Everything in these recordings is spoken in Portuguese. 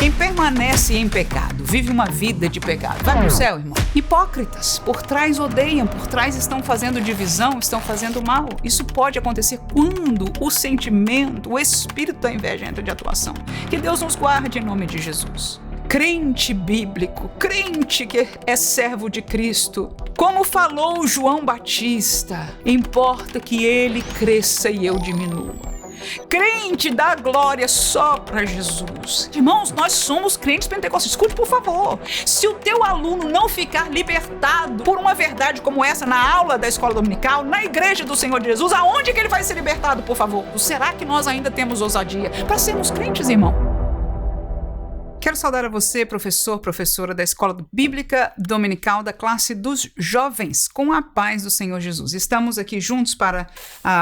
Quem permanece em pecado, vive uma vida de pecado, vai para o céu, irmão. Hipócritas, por trás odeiam, por trás estão fazendo divisão, estão fazendo mal. Isso pode acontecer quando o sentimento, o espírito da inveja entra de atuação. Que Deus nos guarde em nome de Jesus. Crente bíblico, crente que é servo de Cristo, como falou João Batista, importa que ele cresça e eu diminua. Crente dá glória só para Jesus. Irmãos, nós somos crentes pentecostais. Escute, por favor. Se o teu aluno não ficar libertado por uma verdade como essa na aula da escola dominical, na igreja do Senhor Jesus, aonde que ele vai ser libertado, por favor? Será que nós ainda temos ousadia para sermos crentes, irmão? Quero saudar a você, professor, professora da Escola Bíblica Dominical da classe dos jovens, com a paz do Senhor Jesus. Estamos aqui juntos para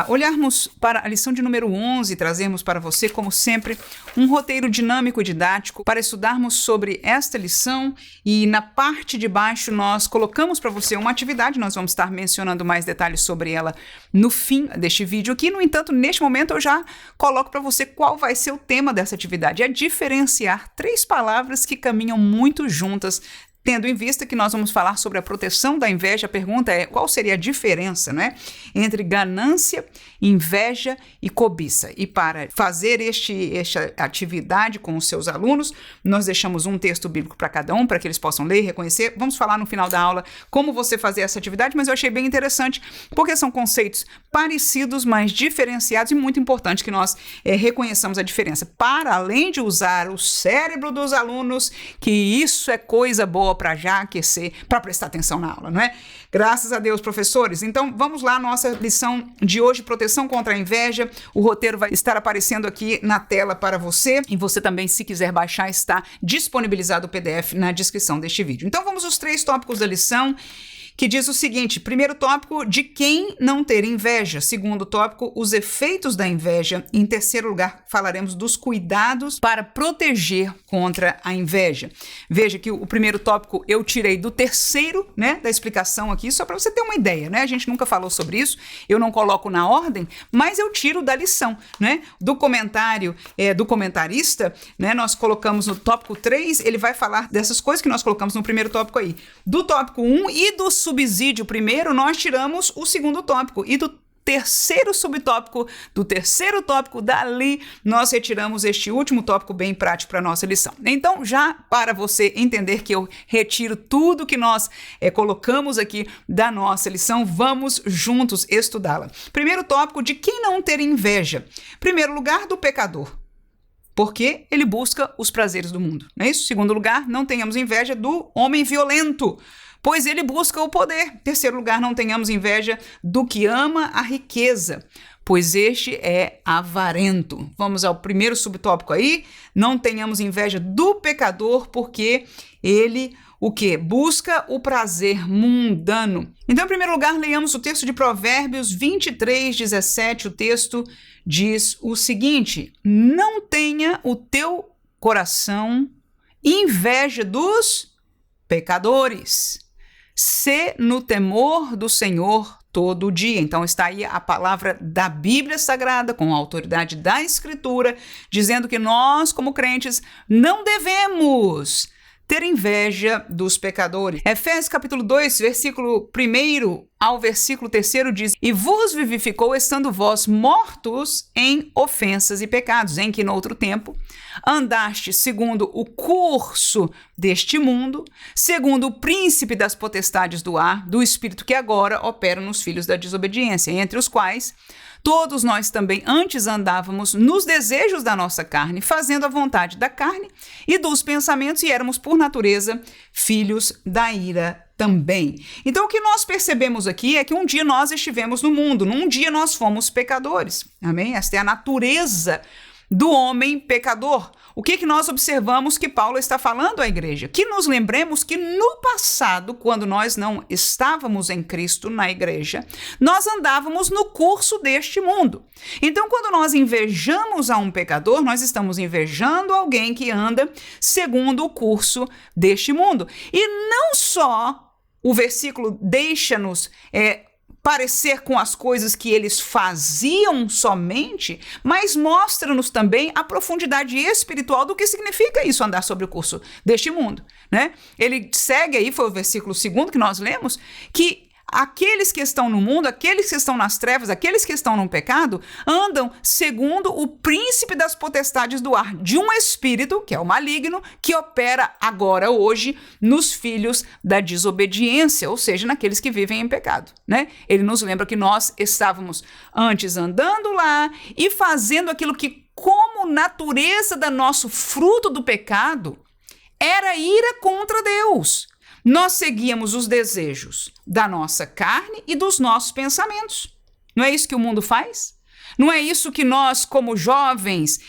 olharmos para a lição de número 11 e trazermos para você, como sempre, um roteiro dinâmico e didático para estudarmos sobre esta lição, e na parte de baixo nós colocamos para você uma atividade, nós vamos estar mencionando mais detalhes sobre ela no fim deste vídeo aqui. No entanto, neste momento eu já coloco para você qual vai ser o tema dessa atividade: é diferenciar três palavras que caminham muito juntas, tendo em vista que nós vamos falar sobre a proteção da inveja. A pergunta é: qual seria a diferença, né, entre ganância, inveja e cobiça? E para fazer esta atividade com os seus alunos, nós deixamos um texto bíblico para cada um, para que eles possam ler e reconhecer. Vamos falar no final da aula como você fazer essa atividade, mas eu achei bem interessante, porque são conceitos parecidos, mas diferenciados, e muito importante que nós reconheçamos a diferença, para além de usar o cérebro dos alunos, que isso é coisa boa para já aquecer, para prestar atenção na aula, não é? Graças a Deus, professores. Então, vamos lá, nossa lição de hoje, proteção contra a inveja. O roteiro vai estar aparecendo aqui na tela para você, e você também, se quiser baixar, está disponibilizado o PDF na descrição deste vídeo. Então, vamos aos 3 tópicos da lição, que diz o seguinte: primeiro tópico, de quem não ter inveja. Segundo tópico, os efeitos da inveja. Em terceiro lugar, falaremos dos cuidados para proteger contra a inveja. Veja que o primeiro tópico eu tirei do terceiro, né, da explicação aqui, só para você ter uma ideia, né? A gente nunca falou sobre isso, eu não coloco na ordem, mas eu tiro da lição, né? Do comentário do comentarista, né? Nós colocamos no tópico 3, ele vai falar dessas coisas que nós colocamos no primeiro tópico aí. Do tópico 1 e do subsídio primeiro, nós tiramos o segundo tópico, e do terceiro subtópico, do terceiro tópico, dali nós retiramos este último tópico bem prático para a nossa lição. Então, já para você entender que eu retiro tudo que nós colocamos aqui da nossa lição, vamos juntos estudá-la. Primeiro tópico, de quem não ter inveja. Primeiro lugar, do pecador, porque ele busca os prazeres do mundo, não é isso? Segundo lugar, não tenhamos inveja do homem violento, pois ele busca o poder. Terceiro lugar, não tenhamos inveja do que ama a riqueza, pois este é avarento. Vamos ao primeiro subtópico aí: não tenhamos inveja do pecador, porque ele o quê? Busca o prazer mundano. Então, em primeiro lugar, leiamos o texto de Provérbios 23:17. O texto diz o seguinte: não tenha o teu coração inveja dos pecadores, sê no temor do Senhor todo dia. Então está aí a palavra da Bíblia Sagrada, com a autoridade da Escritura, dizendo que nós, como crentes, não devemos ter inveja dos pecadores. Efésios capítulo 2, versículo 1 ao versículo 3 diz: e vos vivificou, estando vós mortos em ofensas e pecados, em que noutro tempo andaste segundo o curso deste mundo, segundo o príncipe das potestades do ar, do espírito que agora opera nos filhos da desobediência, entre os quais todos nós também antes andávamos nos desejos da nossa carne, fazendo a vontade da carne e dos pensamentos, e éramos por natureza filhos da ira também. Então, o que nós percebemos aqui é que um dia nós estivemos no mundo, num dia nós fomos pecadores. Amém? Esta é a natureza do homem pecador. O que nós observamos que Paulo está falando à igreja? Que nos lembremos que no passado, quando nós não estávamos em Cristo na igreja, nós andávamos no curso deste mundo. Então, quando nós invejamos a um pecador, nós estamos invejando alguém que anda segundo o curso deste mundo. E não só o versículo deixa-nos parecer com as coisas que eles faziam somente, mas mostra-nos também a profundidade espiritual do que significa isso, andar sobre o curso deste mundo, né? Ele segue aí, foi o versículo 2 que nós lemos, que aqueles que estão no mundo, aqueles que estão nas trevas, aqueles que estão no pecado, andam segundo o príncipe das potestades do ar, de um espírito, que é o maligno, que opera agora, hoje, nos filhos da desobediência, ou seja, naqueles que vivem em pecado, né? Ele nos lembra que nós estávamos antes andando lá e fazendo aquilo que, como natureza do nosso fruto do pecado, era ira contra Deus. Nós seguíamos os desejos da nossa carne e dos nossos pensamentos. Não é isso que o mundo faz? Não é isso que nós, como jovens,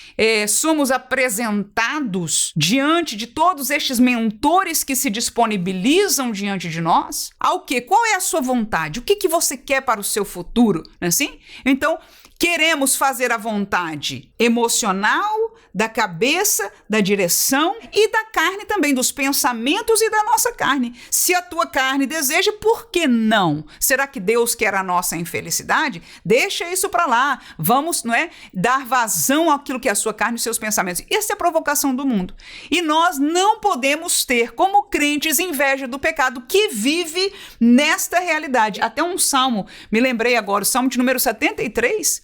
somos apresentados diante de todos estes mentores que se disponibilizam diante de nós? Ao quê? Qual é a sua vontade? O que você quer para o seu futuro? Não é assim? Então, queremos fazer a vontade emocional, da cabeça, da direção e da carne também, dos pensamentos e da nossa carne. Se a tua carne deseja, por que não? Será que Deus quer a nossa infelicidade? Deixa isso para lá. Vamos, não é, dar vazão àquilo que é a sua carne e os seus pensamentos. Essa é a provocação do mundo. E nós não podemos ter, como crentes, inveja do pecado que vive nesta realidade. Até um salmo, me lembrei agora, o salmo de número 73,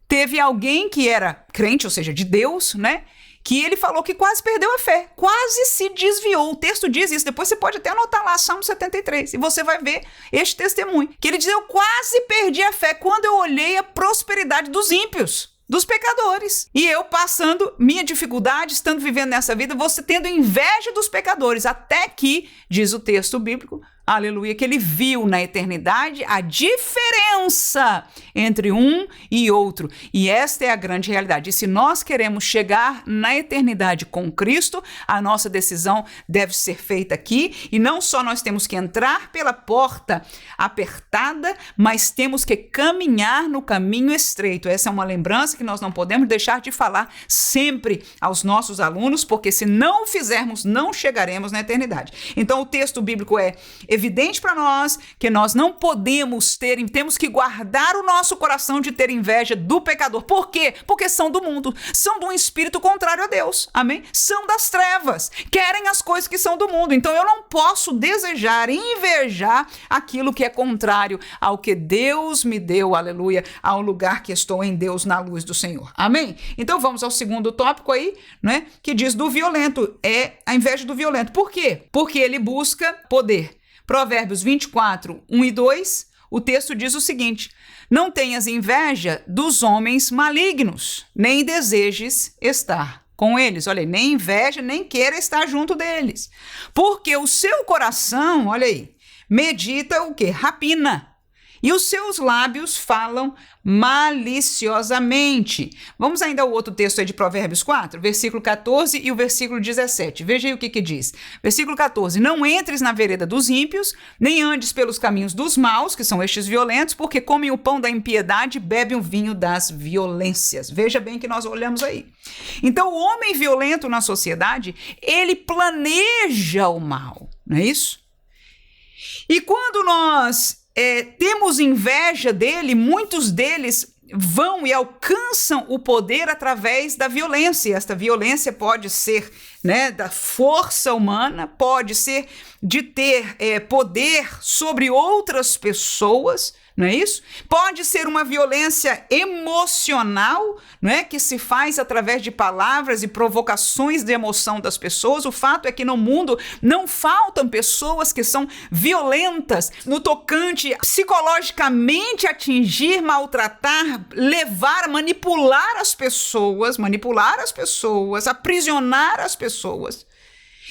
teve alguém que era crente, ou seja, de Deus, né? Que ele falou que quase perdeu a fé, quase se desviou. O texto diz isso, depois você pode até anotar lá, Salmo 73, e você vai ver este testemunho. Que ele diz, eu quase perdi a fé quando eu olhei a prosperidade dos ímpios, dos pecadores. E eu passando minha dificuldade, estando vivendo nessa vida, você tendo inveja dos pecadores, até que, diz o texto bíblico, aleluia, que ele viu na eternidade a diferença entre um e outro. E esta é a grande realidade. E se nós queremos chegar na eternidade com Cristo, a nossa decisão deve ser feita aqui. E não só nós temos que entrar pela porta apertada, mas temos que caminhar no caminho estreito. Essa é uma lembrança que nós não podemos deixar de falar sempre aos nossos alunos, porque se não o fizermos, não chegaremos na eternidade. Então o texto bíblico é evidente para nós que nós não podemos temos que guardar o nosso coração de ter inveja do pecador. Por quê? Porque são do mundo, são de um espírito contrário a Deus, amém? São das trevas, querem as coisas que são do mundo. Então eu não posso desejar, invejar aquilo que é contrário ao que Deus me deu, aleluia, ao lugar que estou em Deus, na luz do Senhor, amém? Então vamos ao segundo tópico aí, né? Que diz do violento, é a inveja do violento. Por quê? Porque ele busca poder. Provérbios 24, 1 e 2, o texto diz o seguinte: não tenhas inveja dos homens malignos, nem desejes estar com eles. Olha aí, nem inveja, nem queira estar junto deles. Porque o seu coração, olha aí, medita o quê? Rapina. E os seus lábios falam maliciosamente. Vamos ainda ao outro texto aí de Provérbios 4, versículo 14 e o versículo 17. Veja aí o que diz. Versículo 14. Não entres na vereda dos ímpios, nem andes pelos caminhos dos maus, que são estes violentos, porque comem o pão da impiedade e bebem o vinho das violências. Veja bem que nós olhamos aí. Então, o homem violento na sociedade, ele planeja o mal, não é isso? E quando nós temos inveja dele, muitos deles vão e alcançam o poder através da violência. E esta violência pode ser, né, da força humana, pode ser de ter poder sobre outras pessoas, não é isso? Pode ser uma violência emocional, não é? Que se faz através de palavras e provocações de emoção das pessoas. O fato é que no mundo não faltam pessoas que são violentas no tocante psicologicamente atingir, maltratar, levar, manipular as pessoas, aprisionar as pessoas.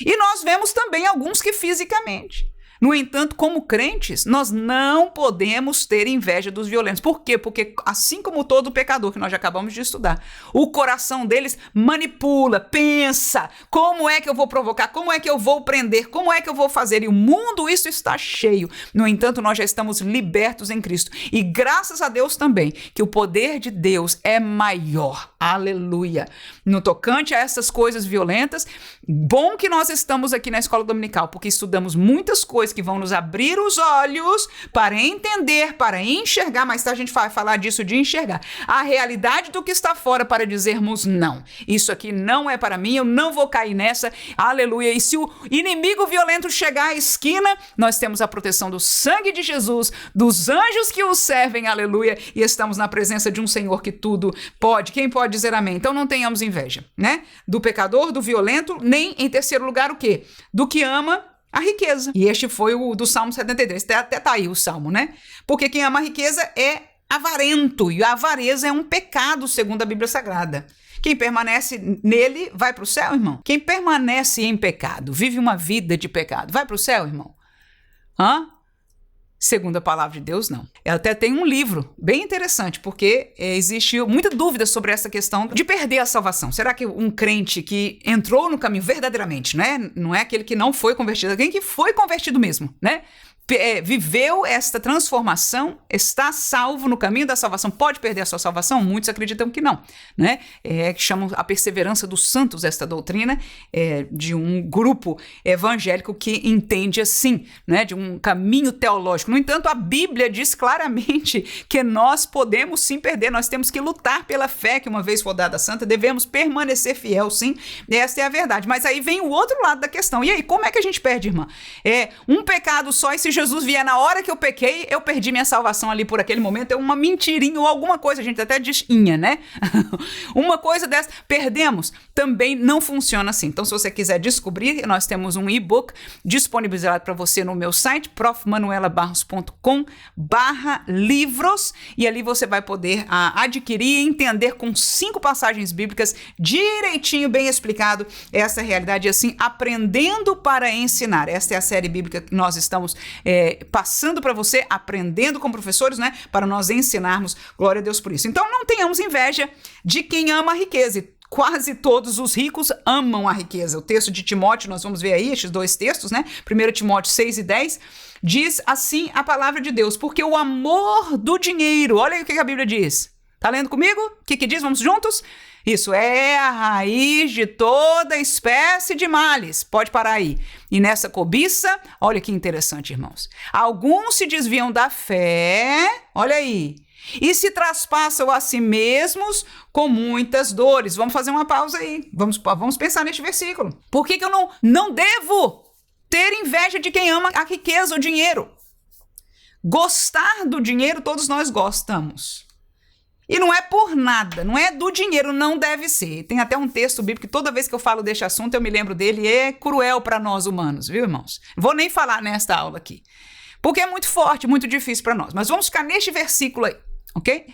E nós vemos também alguns que fisicamente. No entanto, como crentes, nós não podemos ter inveja dos violentos. Por quê? Porque assim como todo pecador que nós já acabamos de estudar, o coração deles manipula, pensa, como é que eu vou provocar, como é que eu vou prender, como é que eu vou fazer? E o mundo, isso está cheio. No entanto, nós já estamos libertos em Cristo. E graças a Deus também, que o poder de Deus é maior. Aleluia. No tocante a essas coisas violentas, bom que nós estamos aqui na Escola Dominical, porque estudamos muitas coisas que vão nos abrir os olhos para entender, para enxergar, mais tarde a gente vai falar disso de enxergar, a realidade do que está fora para dizermos não. Isso aqui não é para mim, eu não vou cair nessa, aleluia. E se o inimigo violento chegar à esquina, nós temos a proteção do sangue de Jesus, dos anjos que o servem, aleluia, e estamos na presença de um Senhor que tudo pode. Quem pode dizer amém? Então não tenhamos inveja, né? Do pecador, do violento, nem em terceiro lugar o quê? Do que ama a riqueza. E este foi o do Salmo 73. Até tá aí o Salmo, né? Porque quem ama a riqueza é avarento, e a avareza é um pecado, segundo a Bíblia Sagrada. Quem permanece nele vai para o céu, irmão? Quem permanece em pecado, vive uma vida de pecado, vai para o céu, irmão? Segundo a palavra de Deus, não. Eu até tenho um livro bem interessante, porque existe muita dúvida sobre essa questão de perder a salvação. Será que um crente que entrou no caminho verdadeiramente, né? Não é aquele que não foi convertido, alguém que foi convertido mesmo, né? Viveu esta transformação, está salvo no caminho da salvação, pode perder a sua salvação? Muitos acreditam que não, né? Que chamam a perseverança dos santos esta doutrina, de um grupo evangélico que entende assim, né? De um caminho teológico. No entanto, a Bíblia diz claramente que nós podemos sim perder, nós temos que lutar pela fé que uma vez for dada santa, devemos permanecer fiel, sim, esta é a verdade. Mas aí vem o outro lado da questão. E aí, como é que a gente perde, irmã? Um pecado só, e se Jesus vier na hora que eu pequei, eu perdi minha salvação ali por aquele momento, é uma mentirinha ou alguma coisa, a gente até diz inha, né? Uma coisa dessa, perdemos, também não funciona assim. Então, se você quiser descobrir, nós temos um e-book disponibilizado para você no meu site, profmanuelabarros.com/livros, e ali você vai poder adquirir e entender com 5 passagens bíblicas direitinho, bem explicado, essa realidade, assim, aprendendo para ensinar. Esta é a série bíblica que nós estamos passando para você, aprendendo com professores, né? Para nós ensinarmos, glória a Deus por isso. Então não tenhamos inveja de quem ama a riqueza. E quase todos os ricos amam a riqueza. O texto de Timóteo, nós vamos ver aí estes 2 textos, né? 1 Timóteo 6:10, diz assim a palavra de Deus: porque o amor do dinheiro, olha aí o que a Bíblia diz. Tá lendo comigo? O que diz? Vamos juntos? Isso é a raiz de toda espécie de males. Pode parar aí. E nessa cobiça, olha que interessante, irmãos. Alguns se desviam da fé, olha aí, e se traspassam a si mesmos com muitas dores. Vamos fazer uma pausa aí. Vamos pensar neste versículo. Por que eu não devo ter inveja de quem ama a riqueza, o dinheiro? Gostar do dinheiro, todos nós gostamos. E não é por nada, não é do dinheiro, não deve ser. Tem até um texto bíblico que toda vez que eu falo deste assunto eu me lembro dele, é cruel para nós humanos, viu, irmãos? Vou nem falar nesta aula aqui, porque é muito forte, muito difícil para nós. Mas vamos ficar neste versículo aí, ok?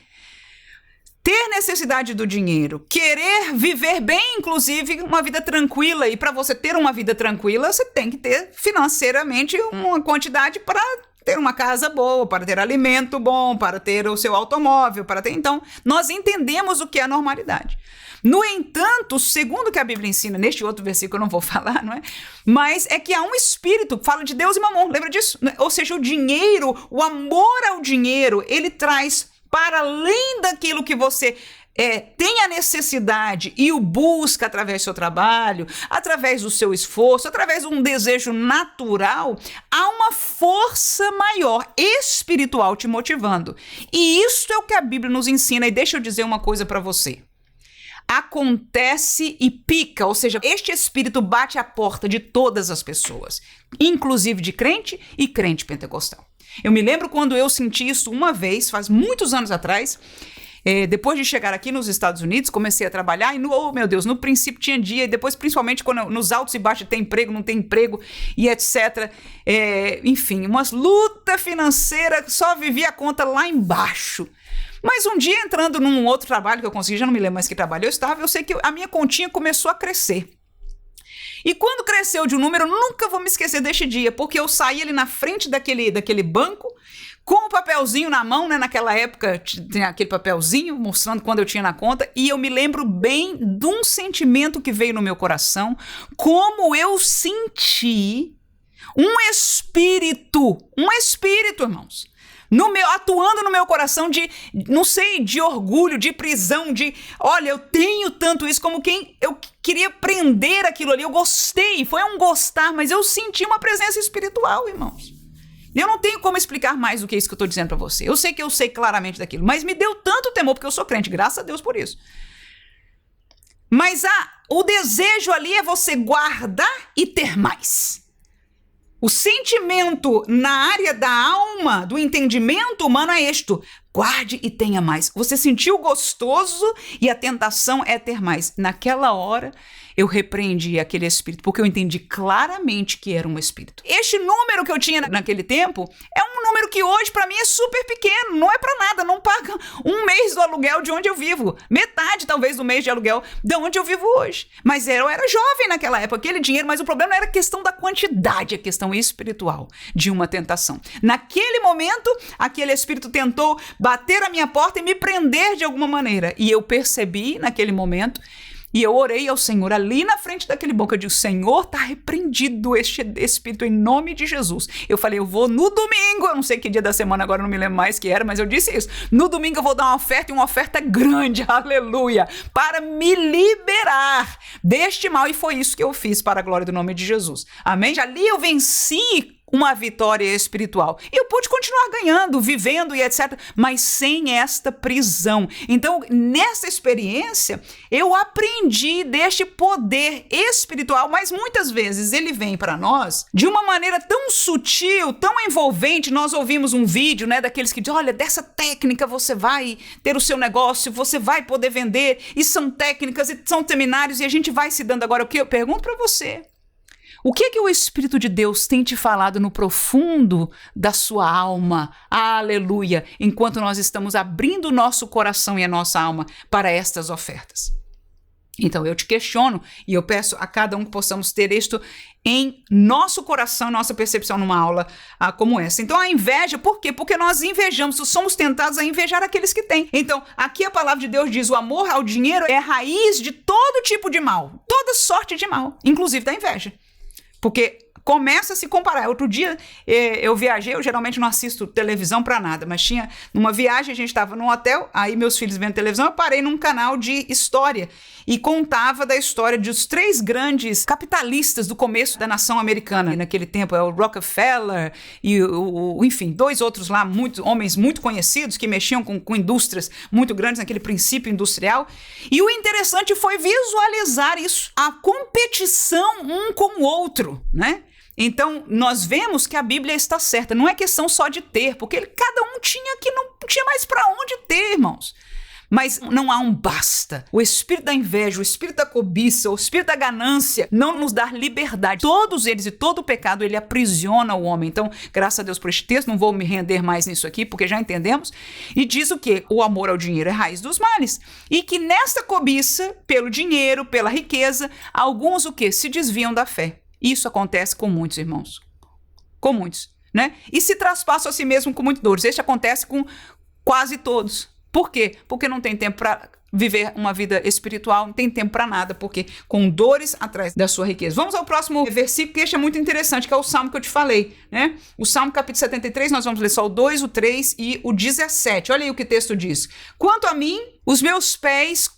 Ter necessidade do dinheiro, querer viver bem, inclusive uma vida tranquila, e para você ter uma vida tranquila, você tem que ter financeiramente uma quantidade para ter uma casa boa, para ter alimento bom, para ter o seu automóvel, para ter... Então, nós entendemos o que é a normalidade. No entanto, segundo o que a Bíblia ensina, neste outro versículo eu não vou falar, não é? Mas é que há um espírito, fala de Deus e Mamon, lembra disso? Ou seja, o dinheiro, o amor ao dinheiro, ele traz para além daquilo que você tem a necessidade e o busca através do seu trabalho, através do seu esforço, através de um desejo natural, há uma força maior espiritual te motivando. E isso é o que a Bíblia nos ensina. E deixa eu dizer uma coisa para você. Acontece e pica, ou seja, este espírito bate a porta de todas as pessoas, inclusive de crente e crente pentecostal. Eu me lembro quando eu senti isso uma vez, faz muitos anos atrás. Depois de chegar aqui nos Estados Unidos, comecei a trabalhar e, meu Deus, no princípio tinha dia, e depois principalmente nos altos e baixos, tem emprego, não tem emprego e etc. Enfim, umas luta financeira, só vivia a conta lá embaixo. Mas um dia, entrando num outro trabalho que eu consegui, já não me lembro mais que trabalho eu estava, eu sei que a minha continha começou a crescer. E quando cresceu de um número, eu nunca vou me esquecer deste dia, porque eu saí ali na frente daquele banco, com o papelzinho na mão, né? Naquela época tinha aquele papelzinho mostrando quando eu tinha na conta, e eu me lembro bem de um sentimento que veio no meu coração, como eu senti um espírito, irmãos, atuando no meu coração de, não sei, de orgulho, de prisão, de, olha, eu tenho tanto isso, como quem eu queria prender aquilo ali, eu gostei, foi um gostar, mas eu senti uma presença espiritual, irmãos. Eu não tenho como explicar mais do que isso que eu estou dizendo para você. Eu sei que eu sei claramente daquilo, mas me deu tanto temor, porque eu sou crente, graças a Deus por isso. Mas o desejo ali é você guardar e ter mais. O sentimento na área da alma, do entendimento humano é isto: guarde e tenha mais. Você sentiu gostoso e a tentação é ter mais. Naquela hora, eu repreendi aquele espírito, porque eu entendi claramente que era um espírito. Este número que eu tinha naquele tempo é um número que hoje para mim é super pequeno, não é para nada, não paga um mês do aluguel de onde eu vivo, metade talvez do mês de aluguel de onde eu vivo hoje. Mas eu era jovem naquela época, aquele dinheiro, mas o problema não era a questão da quantidade, a questão espiritual de uma tentação. Naquele momento, aquele espírito tentou bater a minha porta e me prender de alguma maneira, e eu percebi naquele momento. E eu orei ao Senhor ali na frente daquele banco. Eu disse: Senhor, está repreendido este espírito em nome de Jesus. Eu falei: eu vou no domingo, eu não sei que dia da semana agora, não me lembro mais que era, mas eu disse isso. No domingo eu vou dar uma oferta, e uma oferta grande, aleluia, para me liberar deste mal. E foi isso que eu fiz, para a glória do nome de Jesus. Amém? Ali eu venci uma vitória espiritual. E eu pude continuar ganhando, vivendo e etc., mas sem esta prisão. Então, nessa experiência, eu aprendi deste poder espiritual, mas muitas vezes ele vem para nós de uma maneira tão sutil, tão envolvente. Nós ouvimos um vídeo, né, daqueles que dizem: olha, dessa técnica você vai ter o seu negócio, você vai poder vender, e são técnicas, e são seminários, e a gente vai se dando. Agora, o que eu pergunto para você: o que é que o Espírito de Deus tem te falado no profundo da sua alma? Aleluia! Enquanto nós estamos abrindo o nosso coração e a nossa alma para estas ofertas. Então eu te questiono e eu peço a cada um que possamos ter isto em nosso coração, nossa percepção numa aula como essa. Então a inveja, por quê? Porque nós invejamos, somos tentados a invejar aqueles que têm. Então aqui a palavra de Deus diz: o amor ao dinheiro é a raiz de todo tipo de mal, toda sorte de mal, inclusive da inveja. Porque começa a se comparar. Outro dia eu viajei, eu geralmente não assisto televisão para nada, mas tinha numa viagem, a gente estava num hotel, aí meus filhos vendo televisão, eu parei num canal de história e contava da história dos 3 grandes capitalistas do começo da nação americana. E naquele tempo é o Rockefeller e enfim, 2 outros lá, homens muito conhecidos que mexiam com indústrias muito grandes naquele princípio industrial. E o interessante foi visualizar isso, a competição um com o outro, né? Então, nós vemos que a Bíblia está certa. Não é questão só de ter, porque cada um tinha que não tinha mais para onde ter, irmãos. Mas não há um basta. O espírito da inveja, o espírito da cobiça, o espírito da ganância não nos dá liberdade. Todos eles e todo o pecado, ele aprisiona o homem. Então, graças a Deus por este texto, não vou me render mais nisso aqui, porque já entendemos. E diz o quê? O amor ao dinheiro é a raiz dos males. E que nesta cobiça, pelo dinheiro, pela riqueza, alguns o quê? Se desviam da fé. Isso acontece com muitos irmãos. Com muitos, né? E se traspassa a si mesmo com muitas dores. Isso acontece com quase todos. Por quê? Porque não tem tempo para viver uma vida espiritual, não tem tempo para nada, porque com dores atrás da sua riqueza. Vamos ao próximo versículo, que este é muito interessante, que é o Salmo que eu te falei, né? O Salmo capítulo 73, nós vamos ler só o 2, o 3 e o 17. Olha aí o que o texto diz. Quanto a mim, os meus pés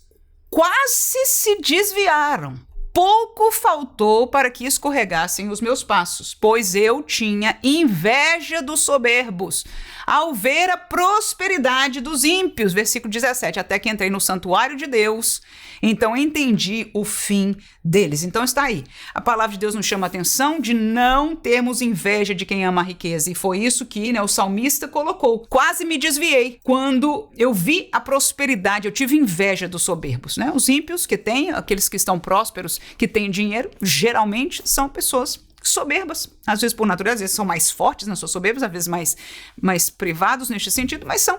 quase se desviaram. Pouco faltou para que escorregassem os meus passos, pois eu tinha inveja dos soberbos, ao ver a prosperidade dos ímpios. Versículo 17, até que entrei no santuário de Deus, então entendi o fim deles. Então está aí. A palavra de Deus nos chama a atenção de não termos inveja de quem ama a riqueza. E foi isso que, o salmista colocou. Quase me desviei quando eu vi a prosperidade, eu tive inveja dos soberbos, né? Os ímpios que têm, aqueles que estão prósperos, que têm dinheiro, geralmente são pessoas soberbas, às vezes por natureza, às vezes são mais fortes nas suas soberbas, às vezes mais privados neste sentido, mas são.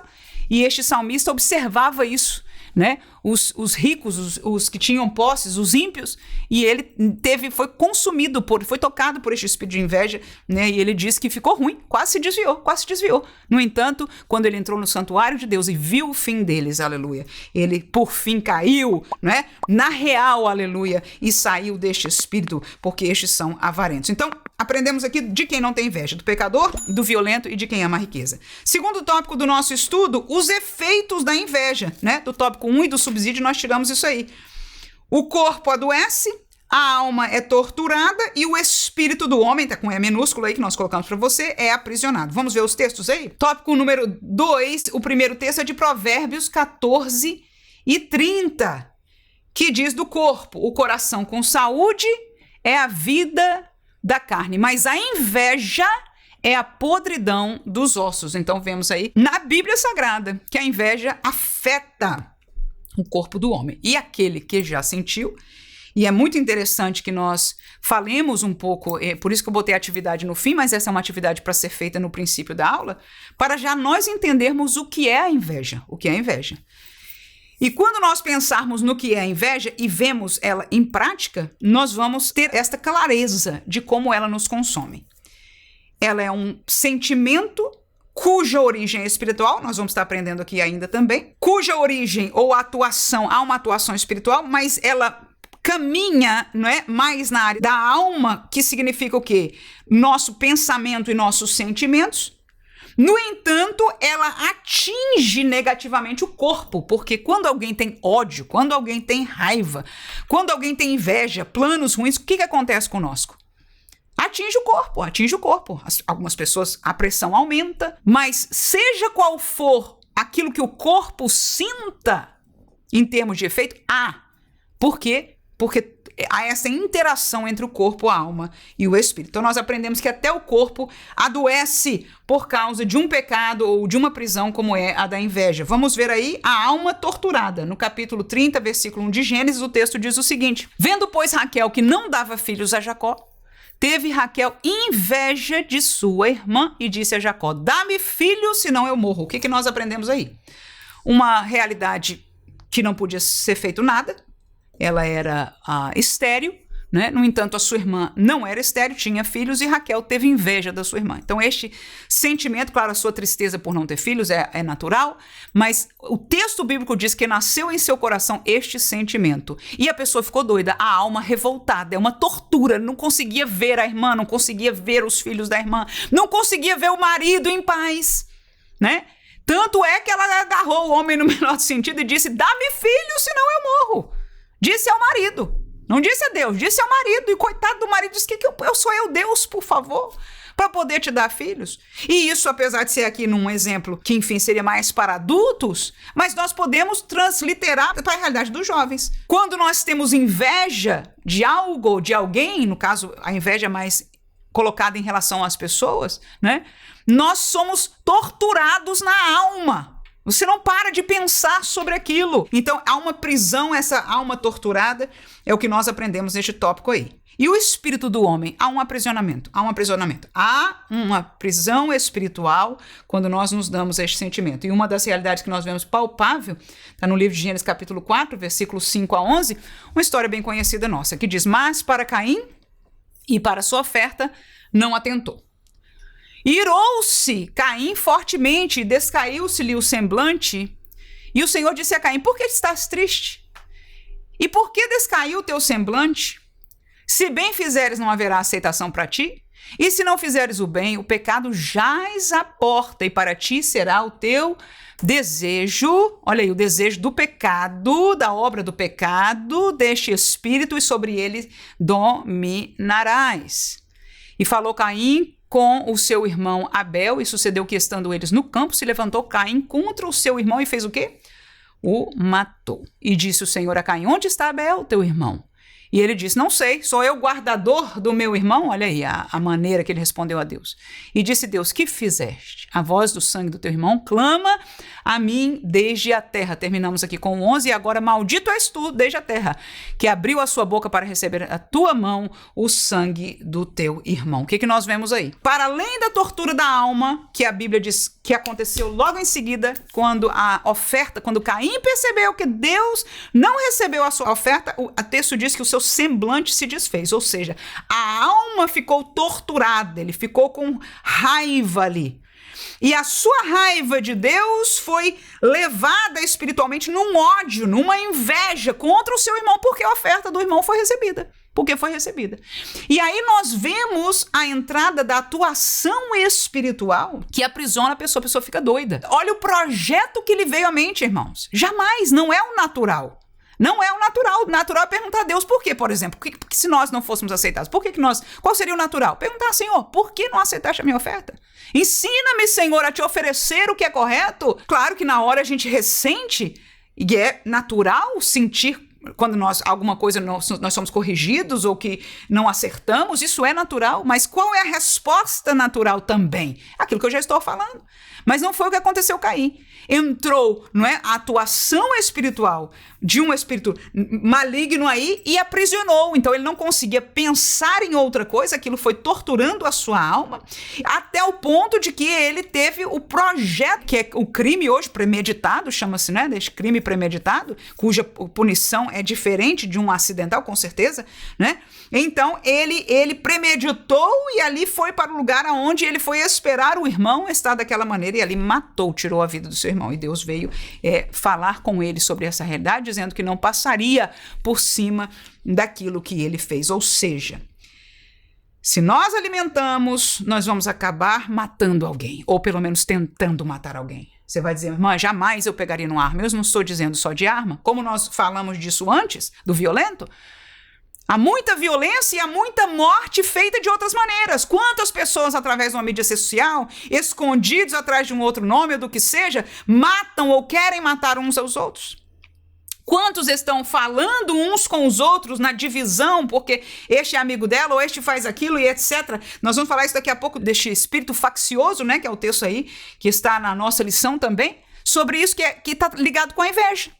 E este salmista observava isso, né? Os ricos, os que tinham posses, os ímpios, e ele foi consumido foi tocado por este espírito de inveja, né? E ele diz que ficou ruim, quase se desviou. No entanto, quando ele entrou no santuário de Deus e viu o fim deles, aleluia, ele por fim caiu, né? Na real, aleluia, e saiu deste espírito, porque estes são avarentos. Então, aprendemos aqui de quem não tem inveja, do pecador, do violento e de quem ama a riqueza. Segundo tópico do nosso estudo, os efeitos da inveja, né? Do tópico 1 e do subsídio, nós tiramos isso aí. O corpo adoece, a alma é torturada e o espírito do homem, tá com E minúsculo aí que nós colocamos para você, é aprisionado. Vamos ver os textos aí? Tópico número 2, o primeiro texto é de Provérbios 14:30, que diz do corpo: o coração com saúde é a vida da carne, mas a inveja é a podridão dos ossos. Então vemos aí na Bíblia Sagrada que a inveja afeta o corpo do homem. E aquele que já sentiu, e é muito interessante que nós falemos um pouco, por isso que eu botei a atividade no fim, mas essa é uma atividade para ser feita no princípio da aula, para já nós entendermos o que é a inveja, o que é a inveja. E quando nós pensarmos no que é a inveja e vemos ela em prática, nós vamos ter esta clareza de como ela nos consome. Ela é um sentimento cuja origem é espiritual, nós vamos estar aprendendo aqui ainda também, cuja origem ou atuação, há uma atuação espiritual, mas ela caminha, não é, mais na área da alma, que significa o quê? Nosso pensamento e nossos sentimentos. No entanto, ela atinge negativamente o corpo, porque quando alguém tem ódio, quando alguém tem raiva, quando alguém tem inveja, planos ruins, o que acontece conosco? Atinge o corpo. Algumas pessoas, a pressão aumenta, mas seja qual for aquilo que o corpo sinta em termos de efeito, Por quê? Porque há essa interação entre o corpo, a alma e o espírito. Então nós aprendemos que até o corpo adoece por causa de um pecado ou de uma prisão como é a da inveja. Vamos ver aí a alma torturada. No capítulo 30, versículo 1 de Gênesis, o texto diz o seguinte: vendo, pois, Raquel que não dava filhos a Jacó, teve Raquel inveja de sua irmã e disse a Jacó: dá-me filho, senão eu morro. O que nós aprendemos aí? Uma realidade que não podia ser feito nada. Ela era estéril, né? No entanto, a sua irmã não era estéril, tinha filhos, e Raquel teve inveja da sua irmã. Então, este sentimento, claro, a sua tristeza por não ter filhos é natural, mas o texto bíblico diz que nasceu em seu coração este sentimento. E a pessoa ficou doida, a alma revoltada, é uma tortura, não conseguia ver a irmã, não conseguia ver os filhos da irmã, não conseguia ver o marido em paz, né? Tanto é que ela agarrou o homem no menor sentido e disse: dá-me filho, senão eu morro. Disse ao marido, não disse a Deus, disse ao marido, e coitado do marido disse: eu sou eu, Deus, por favor, para poder te dar filhos. E isso, apesar de ser aqui num exemplo que, enfim, seria mais para adultos, mas nós podemos transliterar para a realidade dos jovens. Quando nós temos inveja de algo ou de alguém, no caso, a inveja mais colocada em relação às pessoas, né? Nós somos torturados na alma. Você não para de pensar sobre aquilo. Então, há uma prisão, essa alma torturada, é o que nós aprendemos neste tópico aí. E o espírito do homem? Há um aprisionamento. Há uma prisão espiritual quando nós nos damos a este sentimento. E uma das realidades que nós vemos palpável, está no livro de Gênesis capítulo 4, versículos 5 a 11, uma história bem conhecida nossa, que diz: mas para Caim e para sua oferta não atentou. Irou-se Caim fortemente, e descaiu-se-lhe o semblante. E o Senhor disse a Caim: por que estás triste? E por que descaiu o teu semblante? Se bem fizeres, não haverá aceitação para ti. E se não fizeres o bem, o pecado jaz à porta, e para ti será o teu desejo. Olha aí, o desejo do pecado, da obra do pecado, deste espírito, e sobre ele dominarás. E falou Caim com o seu irmão Abel, e sucedeu que, estando eles no campo, se levantou Caim contra o seu irmão e fez o quê? O matou. E disse o Senhor a Caim: onde está Abel, teu irmão? E ele disse: não sei, sou eu guardador do meu irmão? Olha aí a maneira que ele respondeu a Deus. E disse Deus: que fizeste? A voz do sangue do teu irmão clama a mim desde a terra. Terminamos aqui com 11. E agora maldito és tu desde a terra, que abriu a sua boca para receber a tua mão o sangue do teu irmão. O que nós vemos aí? Para além da tortura da alma, que a Bíblia diz que aconteceu logo em seguida, quando Caim percebeu que Deus não recebeu a sua oferta, o texto diz que o seu semblante se desfez, ou seja, a alma ficou torturada, ele ficou com raiva ali. E a sua raiva de Deus foi levada espiritualmente num ódio, numa inveja contra o seu irmão, porque a oferta do irmão foi recebida. E aí nós vemos a entrada da atuação espiritual que aprisiona a pessoa fica doida. Olha o projeto que lhe veio à mente, irmãos. Jamais, não é o natural. Não é o natural. O natural é perguntar a Deus por quê, por exemplo. Porque se nós não fôssemos aceitados, por que nós... Qual seria o natural? Perguntar, Senhor, por que não aceitaste a minha oferta? Ensina-me, Senhor, a te oferecer o que é correto. Claro que na hora a gente ressente, e é natural sentir quando alguma coisa nós somos corrigidos ou que não acertamos, isso é natural, mas qual é a resposta natural também? Aquilo que eu já estou falando. Mas não foi o que aconteceu com Caim. Entrou, não é, a atuação espiritual de um espírito maligno aí e aprisionou. Então ele não conseguia pensar em outra coisa, aquilo foi torturando a sua alma, até o ponto de que ele teve o projeto, que é o crime hoje premeditado, chama-se, né, desse crime premeditado, cuja punição é diferente de um acidental, com certeza, né? Então ele premeditou e ali foi para o lugar onde ele foi esperar o irmão estar daquela maneira e ali matou, tirou a vida do seu irmão. E Deus veio falar com ele sobre essa realidade, dizendo que não passaria por cima daquilo que ele fez. Ou seja, se nós alimentamos, nós vamos acabar matando alguém, ou pelo menos tentando matar alguém. Você vai dizer, irmã, jamais eu pegaria uma arma. Eu não estou dizendo só de arma. Como nós falamos disso antes, do violento, há muita violência e há muita morte feita de outras maneiras. Quantas pessoas, através de uma mídia social, escondidos atrás de um outro nome ou do que seja, matam ou querem matar uns aos outros? Quantos estão falando uns com os outros na divisão, porque este é amigo dela ou este faz aquilo e etc. Nós vamos falar isso daqui a pouco, deste espírito faccioso, né, que é o texto aí, que está na nossa lição também, sobre isso que está ligado com a inveja.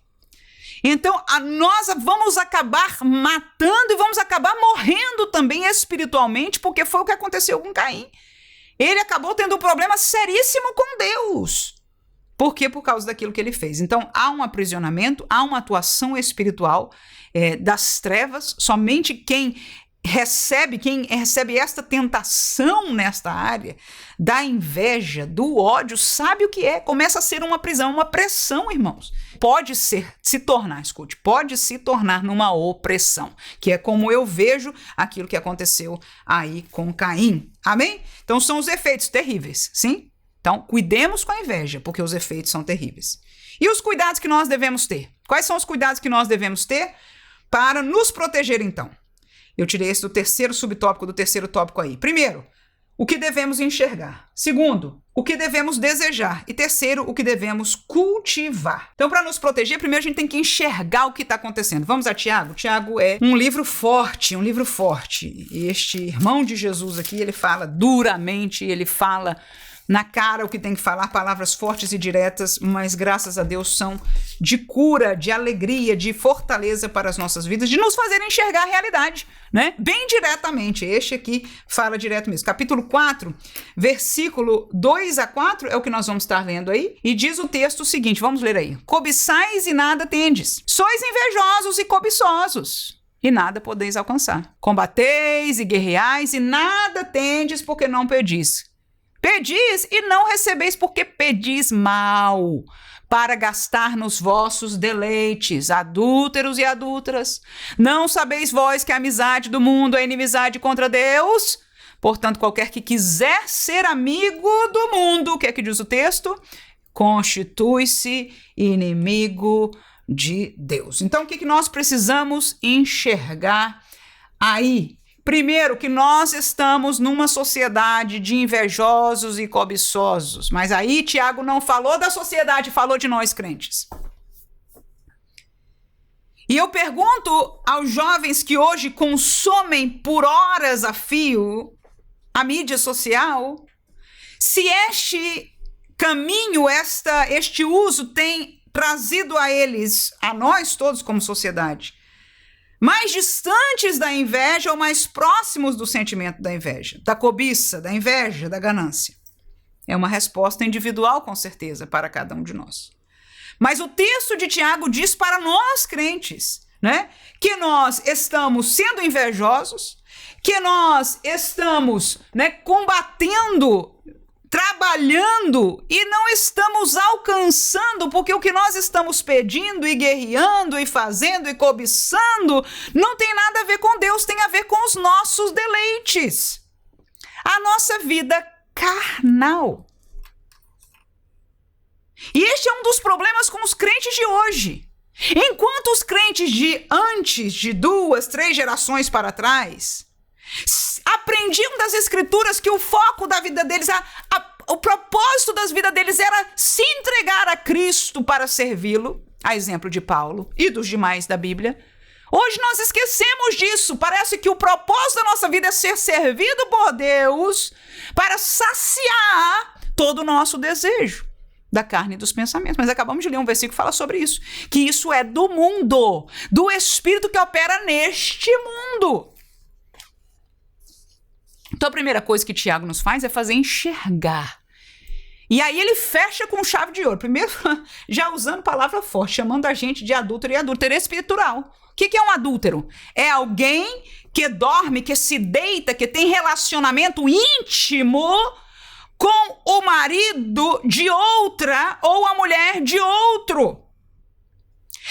Então, nós vamos acabar matando e vamos acabar morrendo também espiritualmente, porque foi o que aconteceu com Caim. Ele acabou tendo um problema seríssimo com Deus. Por quê? Por causa daquilo que ele fez. Então, há um aprisionamento, há uma atuação espiritual das trevas. Somente quem recebe esta tentação nesta área da inveja, do ódio, sabe o que é. Começa a ser uma prisão, uma pressão, irmãos. Pode se tornar numa opressão, que é como eu vejo aquilo que aconteceu aí com Caim. Amém? Então, são os efeitos terríveis, sim? Então, cuidemos com a inveja, porque os efeitos são terríveis. E os cuidados que nós devemos ter? Quais são os cuidados que nós devemos ter para nos proteger, então? Eu tirei esse do terceiro subtópico, do terceiro tópico aí. Primeiro, o que devemos enxergar. Segundo, o que devemos desejar. E terceiro, o que devemos cultivar. Então, para nos proteger, primeiro a gente tem que enxergar o que está acontecendo. Vamos a Tiago? Tiago é um livro forte, E este irmão de Jesus aqui, ele fala duramente, ele fala na cara o que tem que falar, palavras fortes e diretas, mas graças a Deus são de cura, de alegria, de fortaleza para as nossas vidas, de nos fazer enxergar a realidade, né? Bem diretamente. Este aqui fala direto mesmo. Capítulo 4, versículo 2 a 4 é o que nós vamos estar lendo aí, e diz o texto o seguinte, vamos ler aí. Cobiçais e nada tendes, sois invejosos e cobiçosos, e nada podeis alcançar. Combateis e guerreais e nada tendes porque não pedis. Pedis e não recebeis porque pedis mal, para gastar nos vossos deleites, adúlteros e adúlteras. Não sabeis vós que a amizade do mundo é inimizade contra Deus? Portanto, qualquer que quiser ser amigo do mundo, o que é que diz o texto? Constitui-se inimigo de Deus. Então, o que nós precisamos enxergar aí? Primeiro, que nós estamos numa sociedade de invejosos e cobiçosos. Mas aí Tiago não falou da sociedade, falou de nós crentes. E eu pergunto aos jovens que hoje consomem por horas a fio a mídia social, se este caminho, este uso tem trazido a eles, a nós todos como sociedade, mais distantes da inveja ou mais próximos do sentimento da inveja, da cobiça, da inveja, da ganância. É uma resposta individual, com certeza, para cada um de nós. Mas o texto de Tiago diz para nós crentes, né, que nós estamos sendo invejosos, que nós estamos, né, combatendo, trabalhando e não estamos alcançando, porque o que nós estamos pedindo e guerreando e fazendo e cobiçando não tem nada a ver com Deus, tem a ver com os nossos deleites, a nossa vida carnal. E este é um dos problemas com os crentes de hoje. Enquanto os crentes de antes, de 2, 3 gerações para trás, aprendiam das Escrituras que o foco da vida deles, o propósito das vidas deles era se entregar a Cristo para servi-lo, a exemplo de Paulo e dos demais da Bíblia. Hoje nós esquecemos disso. Parece que o propósito da nossa vida é ser servido por Deus para saciar todo o nosso desejo da carne e dos pensamentos. Mas acabamos de ler um versículo que fala sobre isso, que isso é do mundo, do espírito que opera neste mundo. Então a primeira coisa que Tiago nos faz é fazer enxergar. E aí ele fecha com chave de ouro. Primeiro, já usando palavra forte, chamando a gente de adúltero e adúltero espiritual. O que é um adúltero? É alguém que dorme, que se deita, que tem relacionamento íntimo com o marido de outra ou a mulher de outro.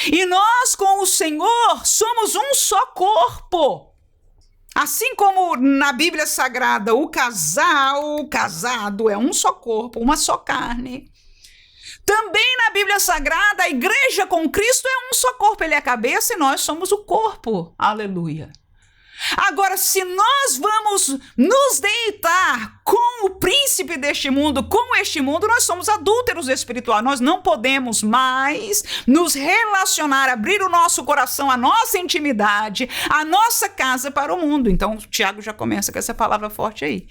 E nós com o Senhor somos um só corpo. Assim como na Bíblia Sagrada o casado é um só corpo, uma só carne. Também na Bíblia Sagrada a igreja com Cristo é um só corpo. Ele é a cabeça e nós somos o corpo. Aleluia. Agora, se nós vamos nos deitar com o príncipe deste mundo, com este mundo, nós somos adúlteros espirituais. Nós não podemos mais nos relacionar, abrir o nosso coração, a nossa intimidade, a nossa casa para o mundo. Então, o Tiago já começa com essa palavra forte aí.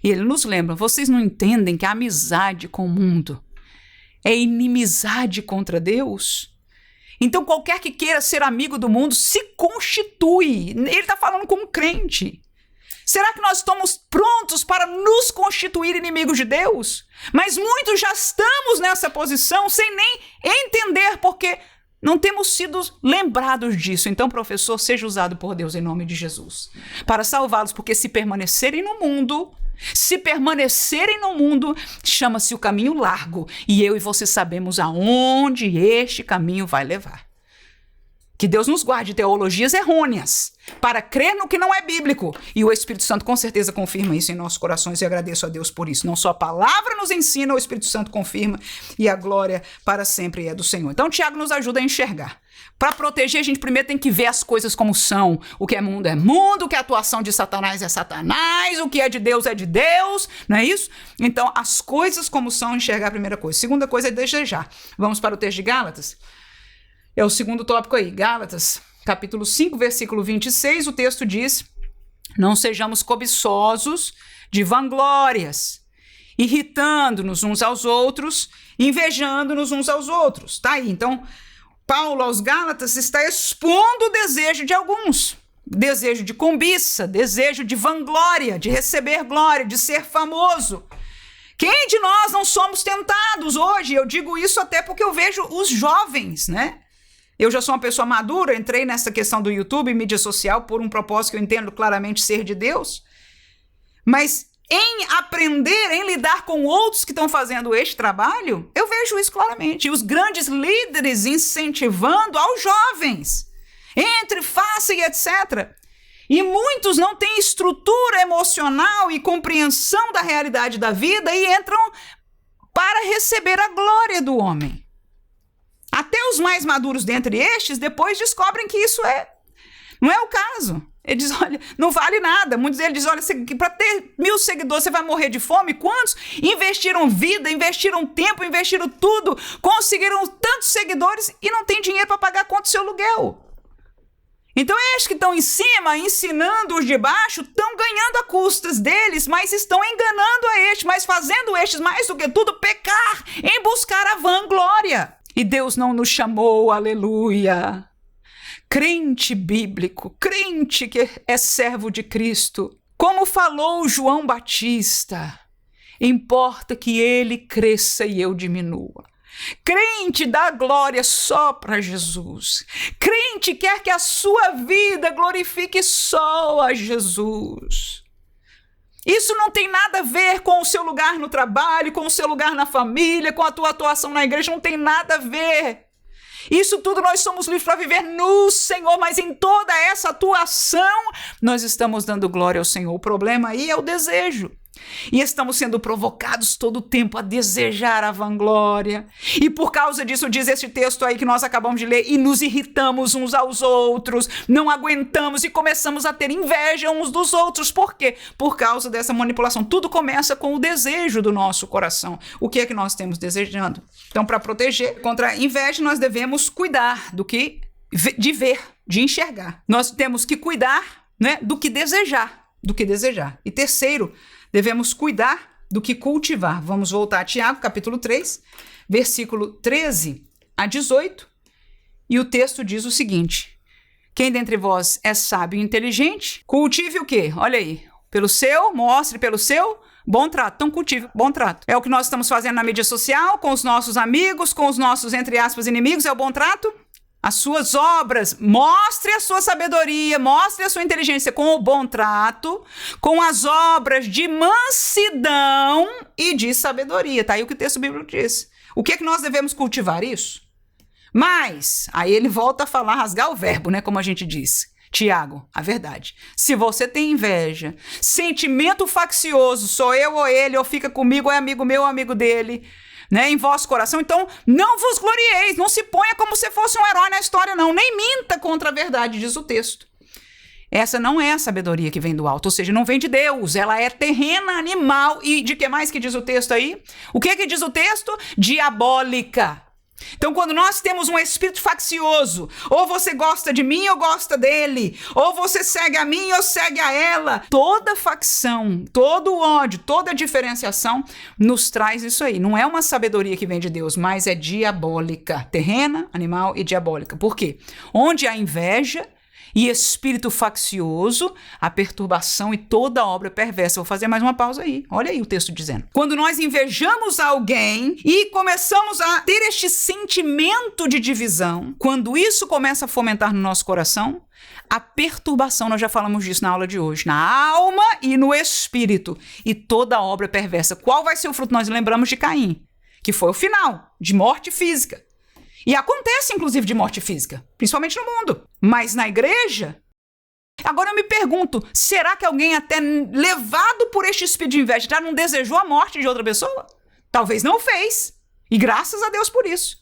E ele nos lembra, vocês não entendem que a amizade com o mundo é inimizade contra Deus? Então, qualquer que queira ser amigo do mundo se constitui. Ele está falando como crente. Será que nós estamos prontos para nos constituir inimigos de Deus? Mas muitos já estamos nessa posição sem nem entender, porque não temos sido lembrados disso. Então, professor, seja usado por Deus em nome de Jesus para salvá-los, porque se permanecerem no mundo, chama-se o caminho largo, e eu e você sabemos aonde este caminho vai levar. Que Deus nos guarde de teologias errôneas para crer no que não é bíblico, e o Espírito Santo com certeza confirma isso em nossos corações, e agradeço a Deus por isso. Não só a palavra nos ensina, o Espírito Santo confirma, e a glória para sempre é do Senhor. Então Tiago nos ajuda a enxergar. Para proteger, a gente primeiro tem que ver as coisas como são. O que é mundo, o que é atuação de Satanás é Satanás, o que é de Deus, não é isso? Então, as coisas como são, enxergar a primeira coisa. Segunda coisa é desejar. Vamos para o texto de Gálatas? É o segundo tópico aí. Gálatas, capítulo 5, versículo 26, o texto diz: não sejamos cobiçosos de vanglórias, irritando-nos uns aos outros, invejando-nos uns aos outros. Tá aí, então Paulo aos Gálatas está expondo o desejo de alguns. Desejo de cobiça, desejo de vanglória, de receber glória, de ser famoso. Quem de nós não somos tentados hoje? Eu digo isso até porque eu vejo os jovens, né? Eu já sou uma pessoa madura, entrei nessa questão do YouTube, mídia social, por um propósito que eu entendo claramente ser de Deus. Mas em aprender, em lidar com outros que estão fazendo este trabalho, eu vejo isso claramente. E os grandes líderes incentivando aos jovens, entre, faça e etc. E muitos não têm estrutura emocional e compreensão da realidade da vida e entram para receber a glória do homem. Até os mais maduros dentre estes, depois descobrem que isso não é o caso. Ele diz, olha, não vale nada. Muitos deles dizem, olha, para ter 1000 seguidores, você vai morrer de fome? Quantos investiram vida, investiram tempo, investiram tudo, conseguiram tantos seguidores e não tem dinheiro para pagar a conta do seu aluguel? Então estes que estão em cima, ensinando os de baixo, estão ganhando a custas deles, mas estão enganando a estes, mas fazendo estes, mais do que tudo, pecar em buscar a vanglória. E Deus não nos chamou, aleluia, crente bíblico, crente que é servo de Cristo. Como falou João Batista, importa que ele cresça e eu diminua. Crente dá glória só para Jesus. Crente quer que a sua vida glorifique só a Jesus. Isso não tem nada a ver com o seu lugar no trabalho, com o seu lugar na família, com a tua atuação na igreja, não tem nada a ver. Isso tudo nós somos livres para viver no Senhor, mas em toda essa atuação nós estamos dando glória ao Senhor. O problema aí é o desejo. E estamos sendo provocados todo o tempo a desejar a vanglória. E por causa disso, diz esse texto aí que nós acabamos de ler, e nos irritamos uns aos outros, não aguentamos e começamos a ter inveja uns dos outros. Por quê? Por causa dessa manipulação. Tudo começa com o desejo do nosso coração. O que é que nós temos desejando? Então, para proteger contra a inveja, nós devemos cuidar de ver, de enxergar. Nós temos que cuidar, né, do que desejar. E terceiro, devemos cuidar do que cultivar. Vamos voltar a Tiago, capítulo 3, versículo 13 a 18. E o texto diz o seguinte: quem dentre vós é sábio e inteligente, cultive o quê? Olha aí. Mostre pelo seu bom trato. Então, cultive bom trato. É o que nós estamos fazendo na mídia social, com os nossos amigos, com os nossos, entre aspas, inimigos, é o bom trato? As suas obras, mostre a sua sabedoria, mostre a sua inteligência com o bom trato, com as obras de mansidão e de sabedoria. Tá aí o que o texto bíblico diz. O que é que nós devemos cultivar isso? Mas, aí ele volta a falar, rasgar o verbo, né, como a gente diz. Tiago, a verdade. Se você tem inveja, sentimento faccioso, sou eu ou ele, ou fica comigo, ou é amigo meu ou amigo dele, né, em vosso coração, então não vos glorieis, não se ponha como se fosse um herói na história, não, nem minta contra a verdade, diz o texto. Essa não é a sabedoria que vem do alto, ou seja, não vem de Deus, ela é terrena, animal e de que mais que diz o texto aí? O que diz o texto? Diabólica. Então, quando nós temos um espírito faccioso, ou você gosta de mim ou gosta dele, ou você segue a mim ou segue a ela, toda facção, todo ódio, toda diferenciação nos traz isso aí. Não é uma sabedoria que vem de Deus, mas é diabólica, terrena, animal e diabólica. Por quê? Onde há inveja e espírito faccioso, a perturbação e toda obra perversa. Vou fazer mais uma pausa aí. Olha aí o texto dizendo. Quando nós invejamos alguém e começamos a ter este sentimento de divisão, quando isso começa a fomentar no nosso coração, a perturbação, nós já falamos disso na aula de hoje, na alma e no espírito, e toda obra perversa. Qual vai ser o fruto? Nós lembramos de Caim, que foi o final, de morte física. E acontece, inclusive, de morte física, principalmente no mundo. Mas na igreja... Agora eu me pergunto, será que alguém até levado por este espírito de inveja já não desejou a morte de outra pessoa? Talvez não fez. E graças a Deus por isso.